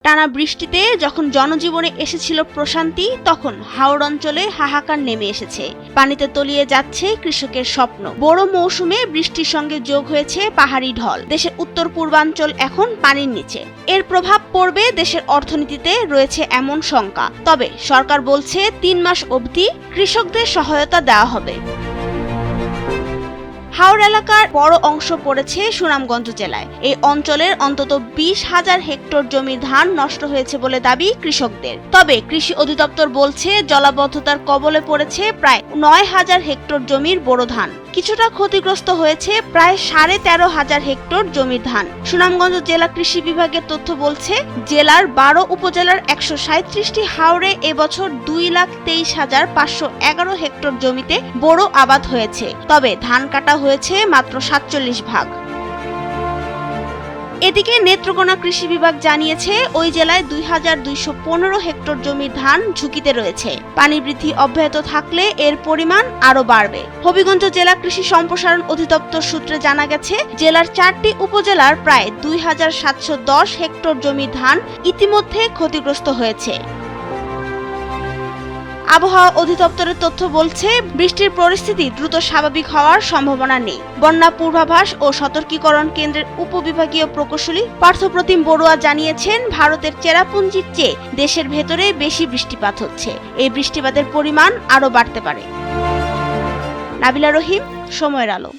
টানা বৃষ্টিতে যখন জনজীবনে এসেছিল প্রশান্তি, তখন হাওড় অঞ্চলে হাহাকার নেমে এসেছে। পানিতে তলিয়ে যাচ্ছে কৃষকের স্বপ্ন। বড় মৌসুমে বৃষ্টির সঙ্গে যোগ হয়েছে পাহাড়ি ঢল। দেশের উত্তর পূর্বাঞ্চল এখন পানির নিচে। এর প্রভাব পড়বে দেশের অর্থনীতিতে, রয়েছে এমন শঙ্কা। তবে সরকার বলছে ৩ মাস অবধি কৃষকদের সহায়তা দেওয়া হবে। হাওড় এলাকার বড় অংশ পড়েছে সুনামগঞ্জ জেলায়। এই অঞ্চলের অন্তত ২০,০০০ হেক্টর জমির ধান নষ্ট হয়েছে বলে দাবি কৃষকদের। তবে কৃষি অধিদপ্তর বলছে জলাবদ্ধতার কবলে পড়েছে প্রায় ৯,০০০ হেক্টর জমির বোরো ধান। কিছুটা ক্ষতিগ্রস্ত হয়েছে প্রায় ১৩,৫০০ হেক্টর জমির ধান। সুনামগঞ্জ জেলা কৃষি বিভাগের তথ্য বলছে, জেলার ১২ উপজেলার ১৩৭টি হাওরে এবছর ২,২৩,৫১১ হেক্টর জমিতে বোরো আবাদ হয়েছে। তবে ধান কাটা হয়েছে মাত্র ৪৭ ভাগ। এদিকে নেত্রকোনা কৃষি বিভাগ জানিয়েছে, ওই জেলায় ২,২১৫ হেক্টর জমির ধান ঝুঁকিতে রয়েছে। পানি বৃদ্ধি অব্যাহত থাকলে এর পরিমাণ আরও বাড়বে। হবিগঞ্জ জেলা কৃষি সম্প্রসারণ অধিদপ্তর সূত্রে জানা গেছে, জেলার ৪টি উপজেলার প্রায় ২,৭১০ হেক্টর জমির ধান ইতিমধ্যে ক্ষতিগ্রস্ত হয়েছে। আবহাওয়া অধিদপ্তরের তথ্য বলছে, বৃষ্টির পরিস্থিতি দ্রুত স্বাভাবিক হওয়ার সম্ভাবনা নেই। বন্যা পূর্বাভাস ও সতর্কীকরণ কেন্দ্রের উপবিভাগীয় প্রকৌশলী পার্থপ্রতিম বড়ুয়া জানিয়েছেন, ভারতের চেরাপুঞ্জির চেয়ে দেশের ভেতরে বেশি বৃষ্টিপাত হচ্ছে। এই বৃষ্টিপাতের পরিমাণ আরও বাড়তে পারে। নাবিলা রহিম, সময়ের আলো।